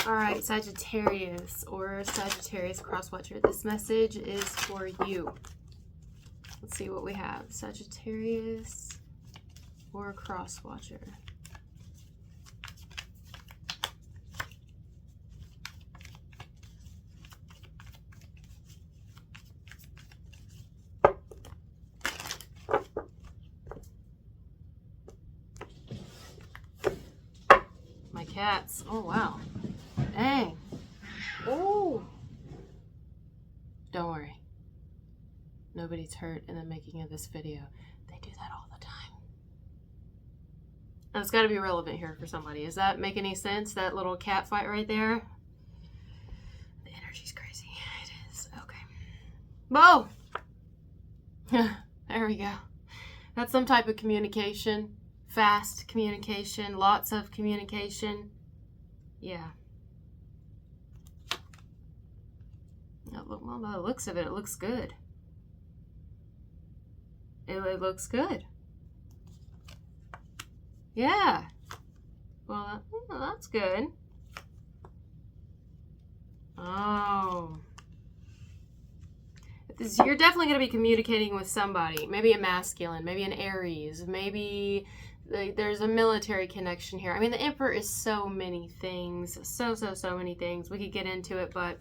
All right, Sagittarius or Sagittarius cross-watcher. This message is for you. Let's see what we have. Sagittarius or cross-watcher. My cats. Oh, wow. Dang. Oh. Don't worry. Nobody's hurt in the making of this video. They do that all the time. And it's got to be relevant here for somebody. Does that make any sense? That little cat fight right there? The energy's crazy. It is. Okay. Whoa! There we go. That's some type of communication. Fast communication. Lots of communication. Yeah. Well, by the looks of it, it looks good. It looks good. Yeah. Well, that's good. Oh. You're definitely going to be communicating with somebody. Maybe a masculine, maybe an Aries, maybe there's a military connection here. I mean, the Emperor is so many things. So many things. We could get into it, but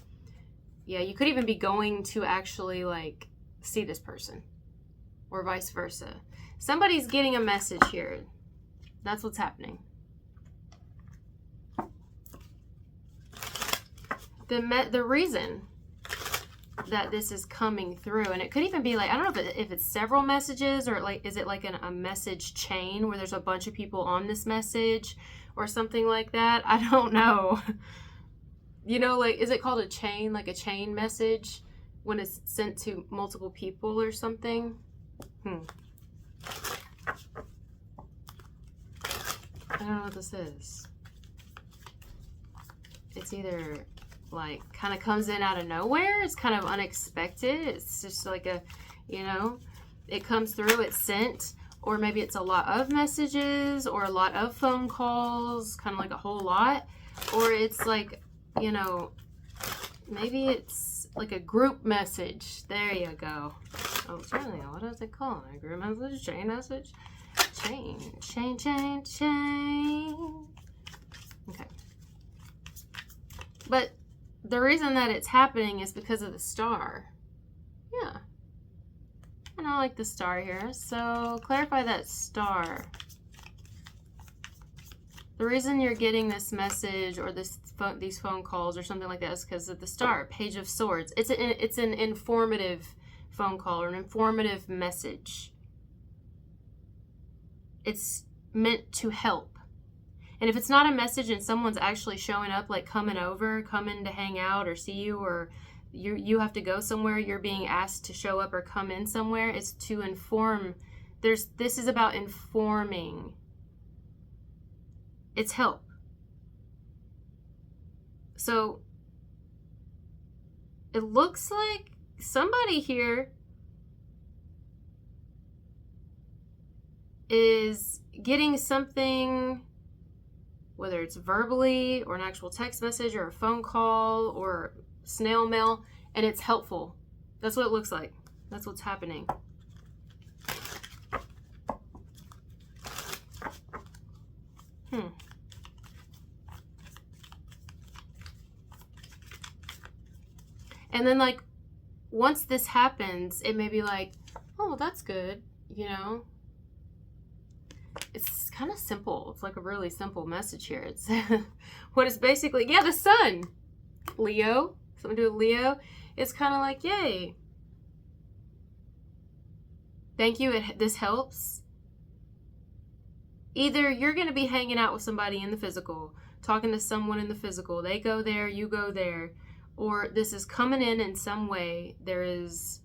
yeah, you could even be going to actually, like, see this person. Or vice versa. Somebody's getting a message here. That's what's happening. The reason that this is coming through, and it could even be like, I don't know if it's several messages, or like, is it like a message chain where there's a bunch of people on this message or something like that? I don't know. You know, like, is it called a chain, like a chain message when it's sent to multiple people or something? I don't know what this is. It's either like kind of comes in out of nowhere. It's kind of unexpected. It's just like a, you know, it comes through, it's sent, or maybe it's a lot of messages or a lot of phone calls, kind of like a whole lot, or it's like, you know, maybe it's like a group message. There you go. Oh, it's really, what does it call? A group message? Chain message? Chain. Okay. But the reason that it's happening is because of the star. Yeah. And I like the star here. So clarify that star. The reason you're getting this message or these phone calls or something like that is because of the star, Page of Swords. It's an informative phone call or an informative message. It's meant to help. And if it's not a message and someone's actually showing up, like coming to hang out or see you, or you have to go somewhere, you're being asked to show up or come in somewhere, it's to inform. This is about informing. It's help. So it looks like somebody here is getting something, whether it's verbally or an actual text message or a phone call or snail mail, and it's helpful. That's what it looks like. That's what's happening. And then, like, once this happens, it may be like, oh, that's good, you know? It's kind of simple. It's like a really simple message here. It's what is basically, yeah, the sun. Leo. Something to do with Leo. It's kind of like, yay. Thank you. This helps. Either you're going to be hanging out with somebody in the physical, talking to someone in the physical. They go there, you go there. Or this is coming in some way. There is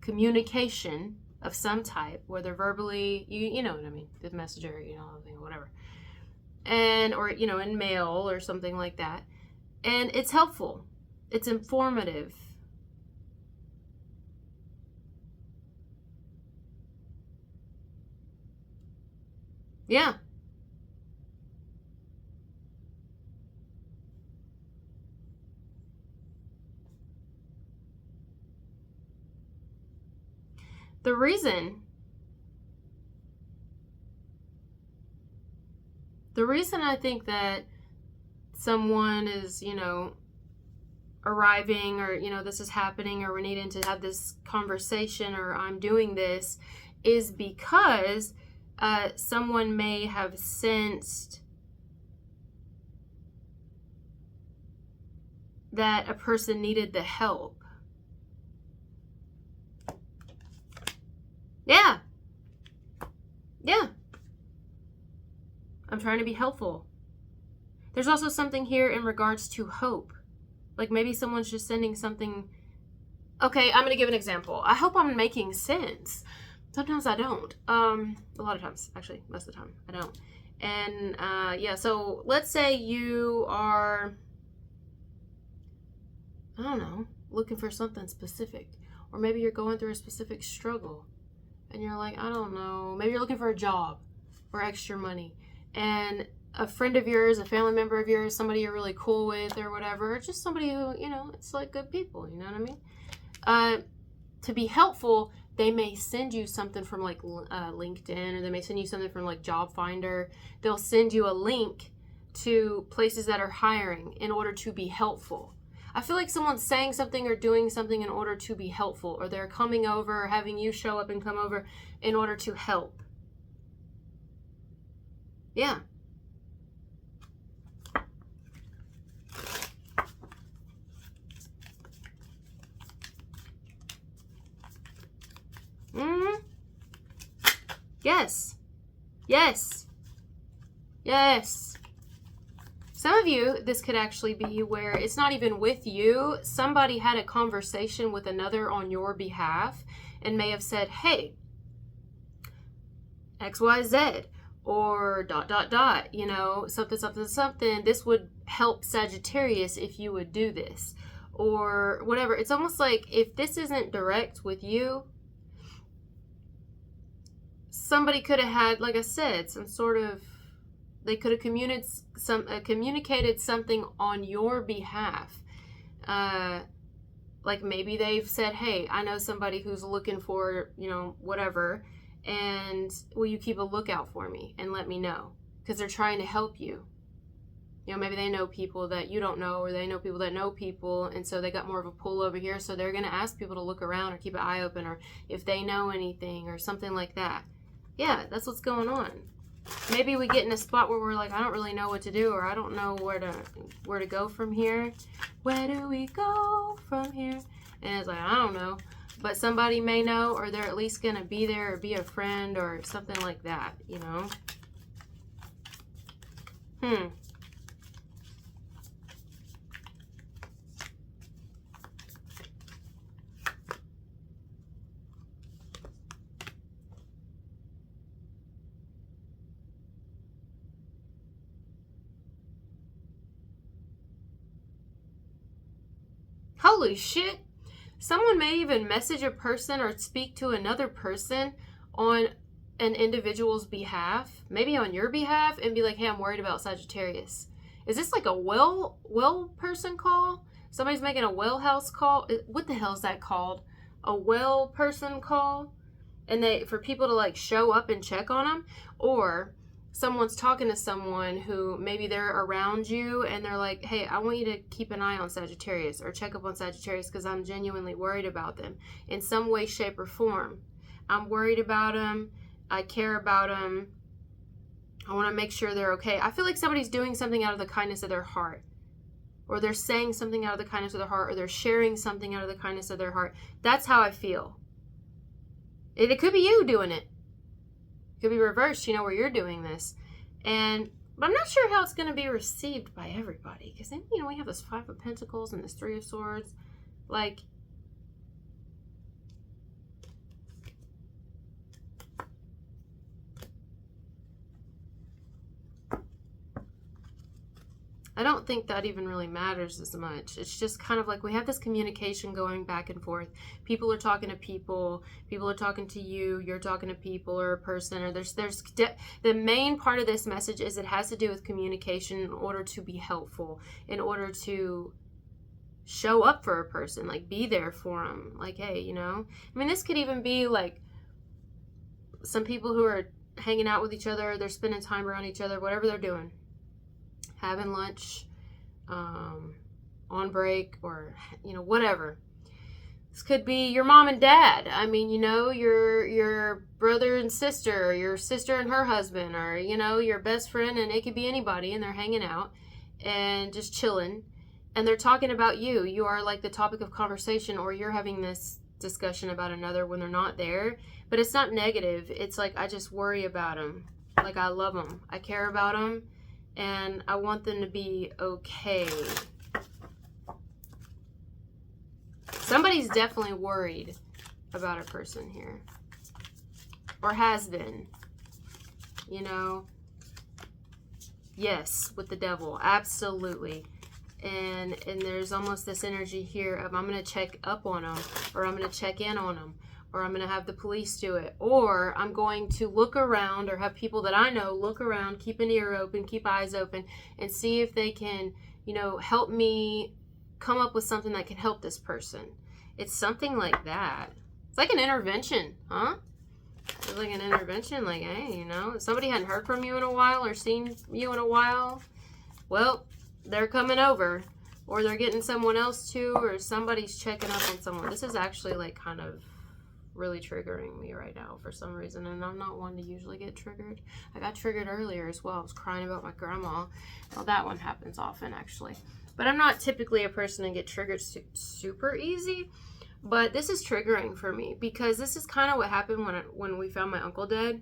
communication of some type, whether verbally, you know what I mean, the messenger, you know, whatever. And, or, you know, in mail or something like that. And it's helpful. It's informative. Yeah. The reason I think that someone is, arriving, or, this is happening, or we're needing to have this conversation, or I'm doing this, is because someone may have sensed that a person needed the help. Yeah. I'm trying to be helpful. There's also something here in regards to hope. Like maybe someone's just sending something. Okay, I'm going to give an example. I hope I'm making sense. Sometimes I don't. A lot of times, actually, most of the time, I don't. And so let's say you are, I don't know, looking for something specific. Or maybe you're going through a specific struggle. And you're like, I don't know, maybe you're looking for a job or extra money. And a friend of yours, a family member of yours, somebody you're really cool with or whatever, just somebody who, it's like good people, you know what I mean? To be helpful, they may send you something from like LinkedIn, or they may send you something from like Job Finder. They'll send you a link to places that are hiring in order to be helpful. I feel like someone's saying something or doing something in order to be helpful, or they're coming over, or having you show up and come over in order to help. Yeah. Yes. Some of you, this could actually be where it's not even with you. Somebody had a conversation with another on your behalf and may have said, hey, XYZ, or ... something. This would help Sagittarius if you would do this, or whatever. It's almost like if this isn't direct with you, somebody could have had, like I said, some sort of, they could have communicated something on your behalf. Like maybe they've said, hey, I know somebody who's looking for, whatever, and will you keep a lookout for me and let me know? Because they're trying to help you. Maybe they know people that you don't know, or they know people that know people, and so they got more of a pull over here, so they're going to ask people to look around or keep an eye open, or if they know anything or something like that. Yeah, that's what's going on. Maybe we get in a spot where we're like, I don't really know what to do, or I don't know where to go from here. Where do we go from here? And it's like, I don't know. But somebody may know, or they're at least going to be there, or be a friend, or something like that, Holy shit. Someone may even message a person or speak to another person on an individual's behalf, maybe on your behalf, and be like, hey, I'm worried about Sagittarius. Is this like a well person call? Somebody's making a well house call? What the hell is that called? A well person call? And for people to like show up and check on them? Or someone's talking to someone who maybe they're around you and they're like, hey, I want you to keep an eye on Sagittarius, or check up on Sagittarius, because I'm genuinely worried about them in some way, shape, or form. I'm worried about them. I care about them. I want to make sure they're okay. I feel like somebody's doing something out of the kindness of their heart, or they're saying something out of the kindness of their heart, or they're sharing something out of the kindness of their heart. That's how I feel. It could be you doing it. It could be reversed, where you're doing this. But I'm not sure how it's going to be received by everybody. Because then, we have this 5 of Pentacles and this 3 of Swords. Like, I don't think that even really matters as much. It's just kind of like we have this communication going back and forth. People are talking to people. People are talking to you. You're talking to people or a person. Or the main part of this message is it has to do with communication in order to be helpful, in order to show up for a person, like be there for them. Like, hey, I mean, this could even be like some people who are hanging out with each other, they're spending time around each other, whatever they're doing, having lunch, on break, or, you know, whatever. This could be your mom and dad. I mean, you know, your brother and sister, or your sister and her husband, or, you know, your best friend, and it could be anybody, and they're hanging out and just chilling, and they're talking about you. You are like the topic of conversation, or you're having this discussion about another when they're not there. But it's not negative. It's like, I just worry about them. Like, I love them. I care about them, and I want them to be okay. Somebody's definitely worried about a person here, or has been, you know. Yes, with the devil, absolutely. And there's almost this energy here of, I'm going to check up on them, or I'm going to check in on them, or I'm going to have the police do it, or I'm going to look around, or have people that I know look around, keep an ear open, keep eyes open, and see if they can, you know, help me come up with something that can help this person. It's something like that. It's like an intervention, huh? It's like an intervention, like, hey, you know, if somebody hadn't heard from you in a while, or seen you in a while, well, they're coming over, or they're getting someone else too, or somebody's checking up on someone. This is actually like kind of really triggering me right now for some reason, and I'm not one to usually get triggered. I got triggered earlier as well. I was crying about my grandma. Well, that one happens often, actually. But I'm not typically a person to get triggered super easy. But this is triggering for me, because this is kind of what happened when we found my uncle dead.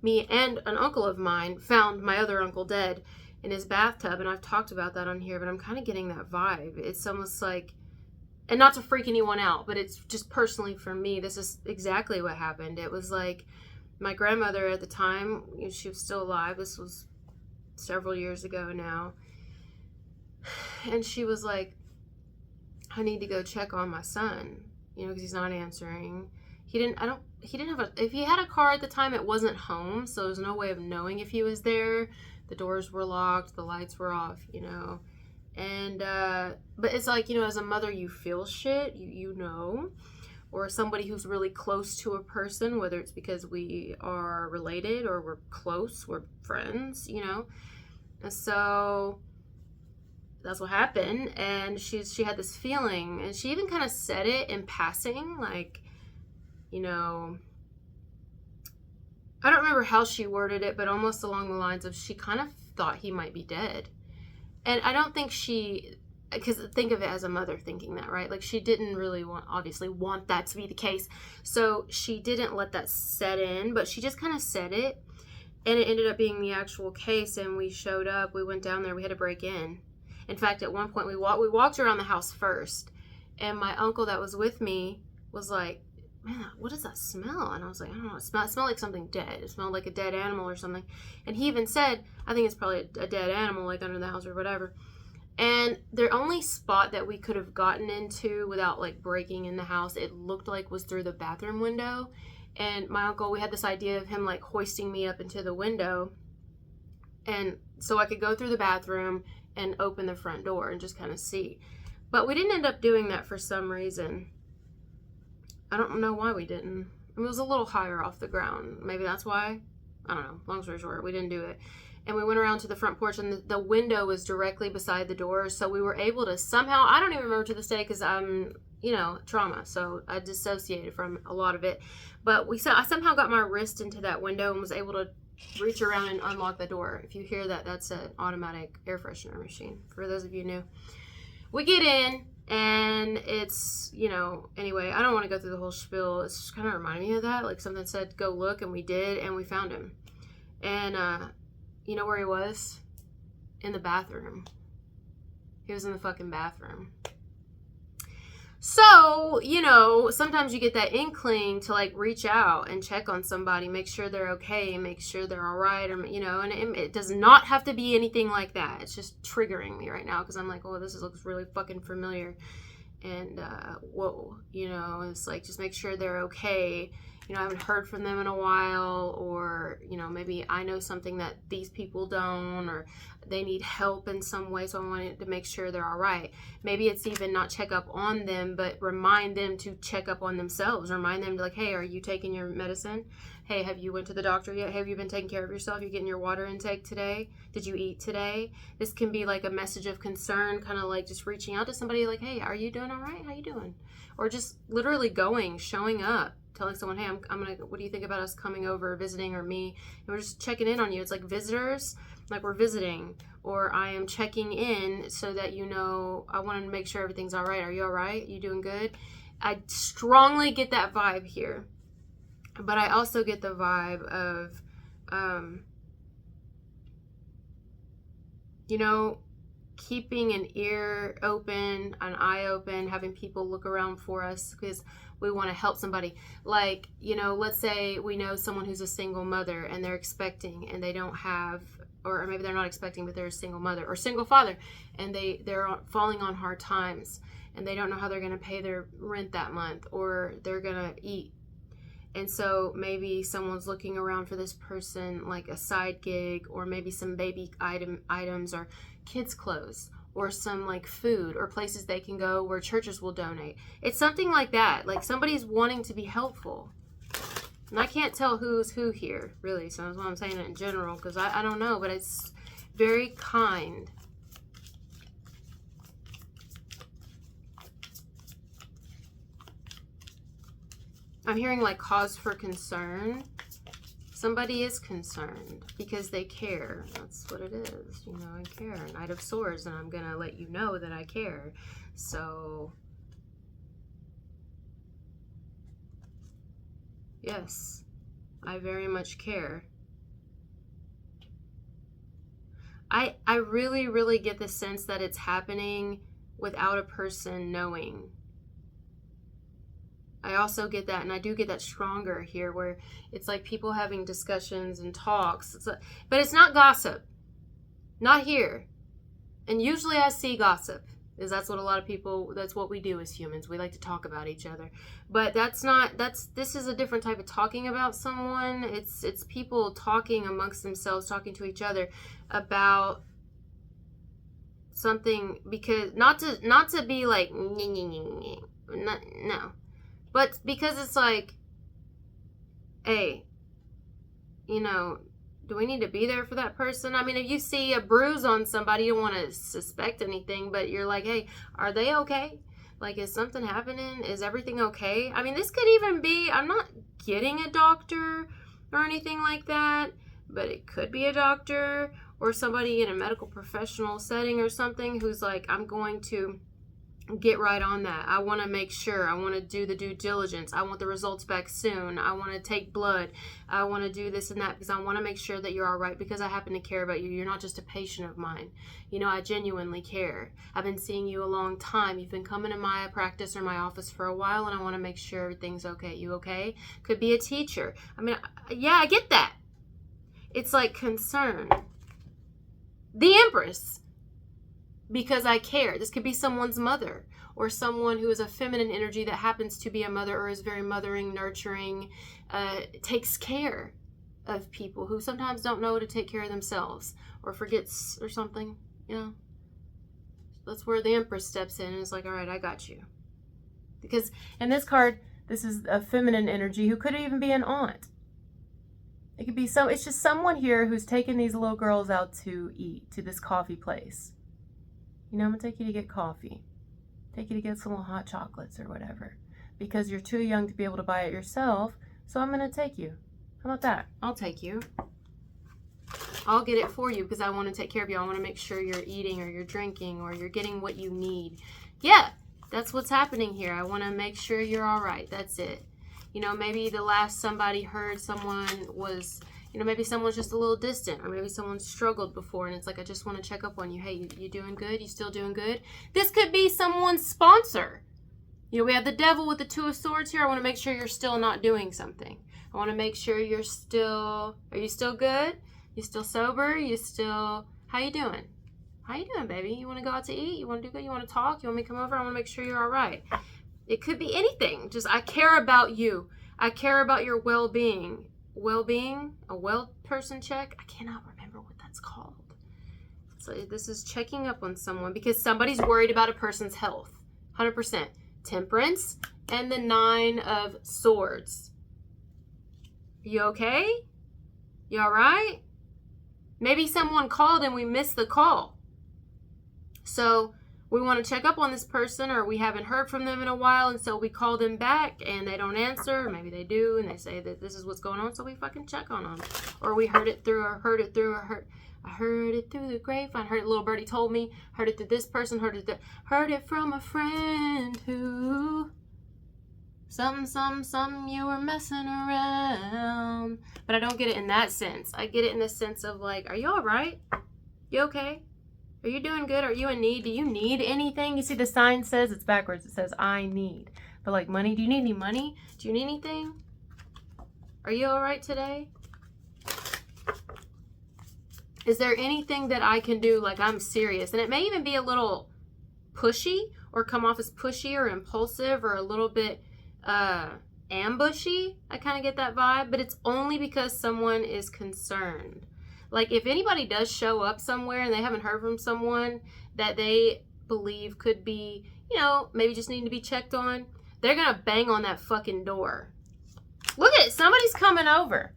Me and an uncle of mine found my other uncle dead in his bathtub, and I've talked about that on here, but I'm kind of getting that vibe. It's almost like, and not to freak anyone out, but it's just personally for me, this is exactly what happened. It was like, my grandmother at the time, she was still alive. This was several years ago now. And she was like, I need to go check on my son, you know, because he's not answering. If he had a car at the time, it wasn't home, so there's no way of knowing if he was there. The doors were locked, the lights were off, you know. And, but it's like, you know, as a mother, you feel shit, you know, or somebody who's really close to a person, whether it's because we are related, or we're close, we're friends, you know. And so that's what happened, and she had this feeling, and she even kind of said it in passing, like, you know, I don't remember how she worded it, but almost along the lines of, she kind of thought he might be dead. And I don't think because think of it as a mother thinking that, right? Like, she didn't really obviously want that to be the case, so she didn't let that set in, but she just kind of said it, and it ended up being the actual case. And we showed up, we went down there, we had to break in. In fact, at one point we walked around the house first, and my uncle that was with me was like, man, what does that smell? And I was like, I don't know, it smelled like something dead. It smelled like a dead animal or something. And he even said, I think it's probably a dead animal, like under the house or whatever. And the only spot that we could have gotten into without like breaking in the house, it looked like, was through the bathroom window. And my uncle, we had this idea of him like hoisting me up into the window, and so I could go through the bathroom and open the front door and just kind of see. But we didn't end up doing that for some reason. I don't know why we didn't. It was a little higher off the ground. Maybe that's why. I don't know. Long story short, we didn't do it. And we went around to the front porch, and the window was directly beside the door. So we were able to somehow, I don't even remember to this day, because I'm, you know, trauma. So I dissociated from a lot of it. But I somehow got my wrist into that window and was able to reach around and unlock the door. If you hear that, that's an automatic air freshener machine, for those of you new. We get in, and it's, you know, anyway, I don't want to go through the whole spiel. It's just kind of reminding me of that. Like, something said, go look, and we did, and we found him. And, you know where he was? In the bathroom. He was in the fucking bathroom. So, you know, sometimes you get that inkling to like reach out and check on somebody, make sure they're okay, make sure they're all right, or, you know, and it does not have to be anything like that. It's just triggering me right now, because I'm like, oh, this looks really fucking familiar. And, whoa, you know, it's like, just make sure they're okay. you know, I haven't heard from them in a while, or, you know, maybe I know something that these people don't, or they need help in some way, so I wanted to make sure they're all right. Maybe it's even not check up on them, but remind them to check up on themselves. Remind them to, like, hey, are you taking your medicine? Hey, have you went to the doctor yet? Have you been taking care of yourself? You getting your water intake today? Did you eat today? This can be like a message of concern, kind of like just reaching out to somebody like, hey, are you doing all right? How you doing? Or just literally showing up, telling someone, hey, I'm gonna, what do you think about us coming over, visiting, or me? And we're just checking in on you. It's like visitors, like we're visiting, or I am checking in so that, you know, I want to make sure everything's all right. Are you all right? You doing good? I strongly get that vibe here. But I also get the vibe of, you know, keeping an ear open, an eye open, having people look around for us because we want to help somebody. Like, you know, let's say we know someone who's a single mother and they're expecting and they don't have, or maybe they're not expecting, but they're a single mother or single father, and they're falling on hard times and they don't know how they're going to pay their rent that month, or they're going to eat. And so maybe someone's looking around for this person, like a side gig, or maybe some baby items, or kids' clothes, or some like food, or places they can go where churches will donate. It's something like that. Like somebody's wanting to be helpful. And I can't tell who's who here, really. So that's why I'm saying it in general, because I don't know, but it's very kind. I'm hearing like cause for concern. Somebody is concerned because they care. That's what it is. You know, I care. Knight of Swords, and I'm going to let you know that I care. So, yes, I very much care. I really, really get the sense that it's happening without a person knowing. I also get that, and I do get that stronger here, where it's like people having discussions and talks. But it's not gossip. Not here. And usually I see gossip, because that's what a lot of people, that's what we do as humans. We like to talk about each other. But this is a different type of talking about someone. It's people talking amongst themselves, talking to each other about something, because not to be like, no. But because it's like, hey, you know, do we need to be there for that person? I mean, if you see a bruise on somebody, you don't want to suspect anything, but you're like, hey, are they okay? Like, is something happening? Is everything okay? I mean, this could even be, I'm not getting a doctor or anything like that, but it could be a doctor or somebody in a medical professional setting or something who's like, I'm going to get right on that. I want to make sure. I want to do the due diligence. I want the results back soon. I want to take blood. I want to do this and that because I want to make sure that you're all right, because I happen to care about you. You're not just a patient of mine. You know, I genuinely care. I've been seeing you a long time. You've been coming to my practice or my office for a while, and I want to make sure everything's okay. You okay? Could be a teacher. I mean, yeah, I get that. It's like concern. The Empress. Because I care. This could be someone's mother, or someone who is a feminine energy that happens to be a mother, or is very mothering, nurturing, takes care of people who sometimes don't know to take care of themselves, or forgets or something. You know, that's where the Empress steps in and is like, all right, I got you. Because in this card, this is a feminine energy who could even be an aunt. It could be it's just someone here who's taking these little girls out to eat, to this coffee place. You know, I'm going to take you to get coffee. Take you to get some little hot chocolates or whatever. Because you're too young to be able to buy it yourself. So I'm going to take you. How about that? I'll take you. I'll get it for you because I want to take care of you. I want to make sure you're eating or you're drinking or you're getting what you need. Yeah, that's what's happening here. I want to make sure you're all right. That's it. You know, maybe the last somebody heard someone was... You know, maybe someone's just a little distant, or maybe someone struggled before, and it's like, I just want to check up on you. Hey, you doing good? You still doing good? This could be someone's sponsor. You know, we have the Devil with the Two of Swords here. I want to make sure you're still not doing something. I want to make sure you're still, are you still good? You still sober? How you doing? How you doing, baby? You want to go out to eat? You want to do good? You want to talk? You want me to come over? I want to make sure you're all right. It could be anything. Just, I care about you. I care about your well-being. Well-being? A well person check? I cannot remember what that's called. So this is checking up on someone because somebody's worried about a person's health. 100%. Temperance and the 9 of Swords. You okay? You all right? Maybe someone called and we missed the call. So we want to check up on this person, or we haven't heard from them in a while, and so we call them back and they don't answer, or maybe they do and they say that this is what's going on, so we fucking check on them. Or we heard it through the grapevine, heard it, little birdie told me, heard it through this person, heard it from a friend who something you were messing around. But I don't get it in that sense. I get it in the sense of like, are you all right? You okay? Are you doing good? Are you in need? Do you need anything? You see the sign says, it's backwards. It says, I need. But like money, do you need any money? Do you need anything? Are you all right today? Is there anything that I can do? Like, I'm serious. And it may even be a little pushy or come off as pushy or impulsive or a little bit ambushy. I kind of get that vibe, but it's only because someone is concerned. Like, if anybody does show up somewhere and they haven't heard from someone that they believe could be, you know, maybe just need to be checked on, they're going to bang on that fucking door. Look at it. Somebody's coming over.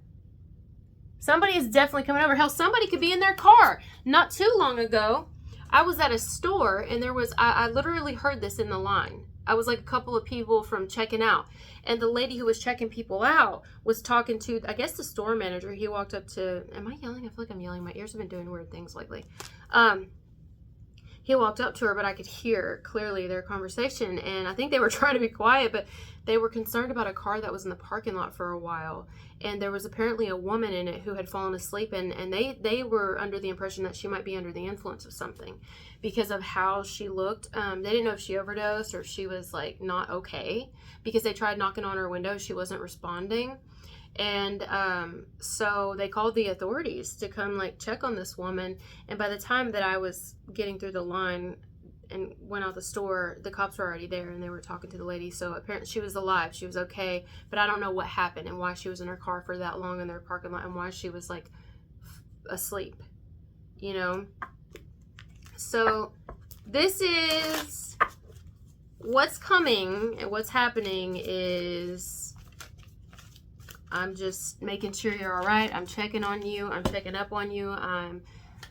Somebody is definitely coming over. Hell, somebody could be in their car. Not too long ago, I was at a store and there was, I literally heard this in the line. I was like a couple of people from checking out. And the lady who was checking people out was talking to, I guess, the store manager. He walked up to, am I yelling? I feel like I'm yelling. My ears have been doing weird things lately. He walked up to her, but I could hear clearly their conversation. And I think they were trying to be quiet, but they were concerned about a car that was in the parking lot for a while. And there was apparently a woman in it who had fallen asleep. And they were under the impression that she might be under the influence of something because of how she looked. They didn't know if she overdosed or if she was like not okay, because they tried knocking on her window. She wasn't responding. And so they called the authorities to come like check on this woman. And by the time that I was getting through the line and went out the store, the cops were already there and they were talking to the lady. So apparently she was alive. She was okay. But I don't know what happened and why she was in her car for that long in their parking lot and why she was like asleep, you know? So this is what's coming, and what's happening is I'm just making sure you're all right. I'm checking on you. I'm checking up on you. I'm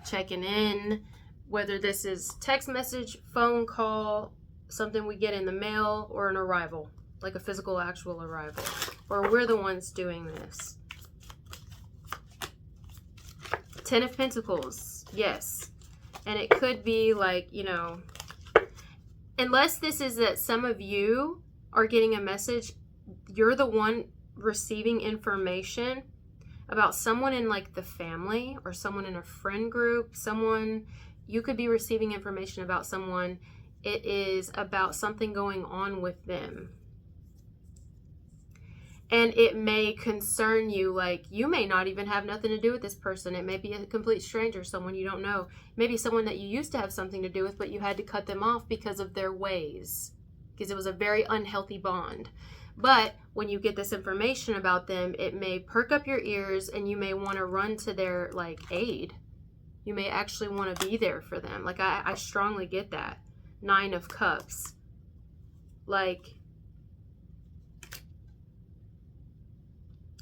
checking in. Whether this is text message, phone call, something we get in the mail, or an arrival, like a physical, actual arrival. Or we're the ones doing this. 10 of Pentacles. Yes. And it could be like, you know, unless this is that some of you are getting a message, you're the one receiving information about someone in like the family or someone in a friend group, someone, you could be receiving information about someone. It is about something going on with them. And it may concern you, like you may not even have nothing to do with this person. It may be a complete stranger, someone you don't know. Maybe someone that you used to have something to do with, but you had to cut them off because of their ways, because it was a very unhealthy bond. But when you get this information about them, it may perk up your ears and you may want to run to their like aid. You may actually want to be there for them. Like I strongly get that. 9 of Cups. Like,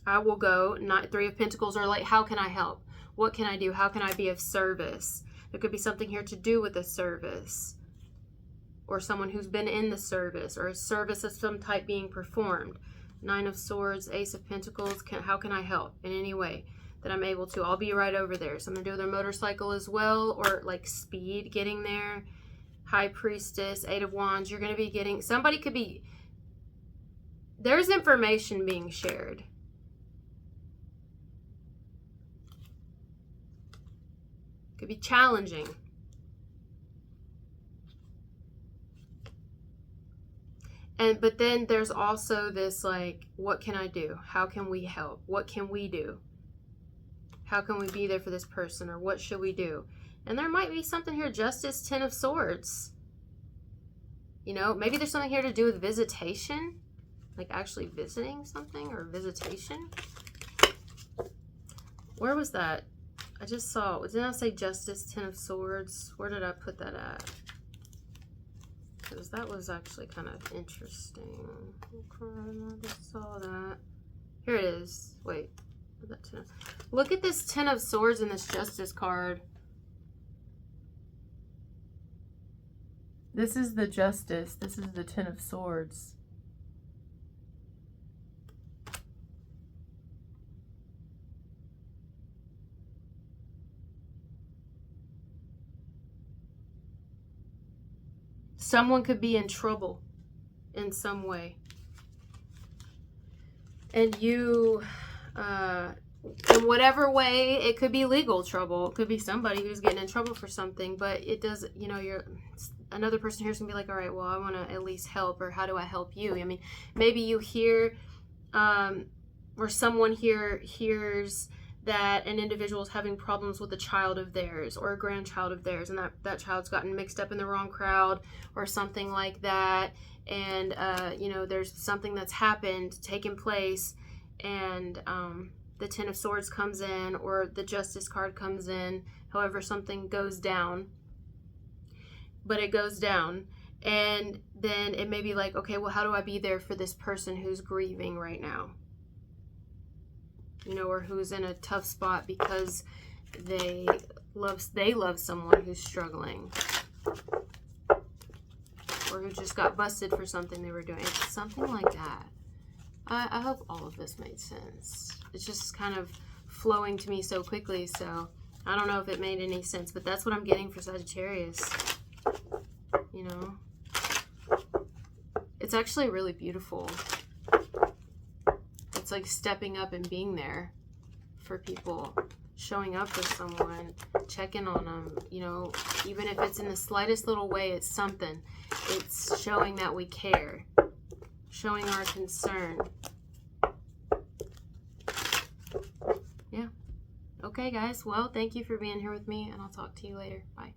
I will go. 3 of Pentacles, or like, how can I help? What can I do? How can I be of service? There could be something here to do with a service, or someone who's been in the service, or a service of some type being performed. 9 of Swords, Ace of Pentacles. How can I help in any way that I'm able to? I'll be right over there. Something to do with their motorcycle as well, or like speed getting there. High Priestess, 8 of Wands. You're going to be getting, somebody could be, there's information being shared. Could be challenging. But then there's also this like, what can I do? How can we help? What can we do? How can we be there for this person? Or what should we do? And there might be something here, Justice, 10 of Swords. You know, maybe there's something here to do with visitation. like actually visiting something or visitation. Where was that? I just saw, didn't I say Justice, Ten of Swords? Where did I put that at? Because that was actually kind of interesting. I just saw that. Here it is. Wait. Look at this Ten of Swords and this Justice card. This is the Justice. This is the Ten of Swords. Someone could be in trouble in some way. And you, in whatever way, it could be legal trouble. It could be somebody who's getting in trouble for something. But it does, you know, another person here is going to be like, all right, well, I want to at least help. Or how do I help you? I mean, maybe you hear, or someone here hears that an individual is having problems with a child of theirs or a grandchild of theirs, and that child's gotten mixed up in the wrong crowd or something like that, and you know, there's something that's happened, taken place, and the Ten of Swords comes in, or the Justice card comes in, however something goes down, but it goes down, and then it may be like, okay, well, how do I be there for this person who's grieving right now? You know, or who's in a tough spot because they love someone who's struggling, or who just got busted for something they were doing. It's something like that. I hope all of this made sense. It's just kind of flowing to me so quickly, so I don't know if it made any sense, but that's what I'm getting for Sagittarius. You know, it's actually really beautiful. It's like stepping up and being there for people, showing up for someone, checking on them, you know, even if it's in the slightest little way, it's something. It's showing that we care, showing our concern. Yeah. Okay, guys. Well, thank you for being here with me, and I'll talk to you later. Bye.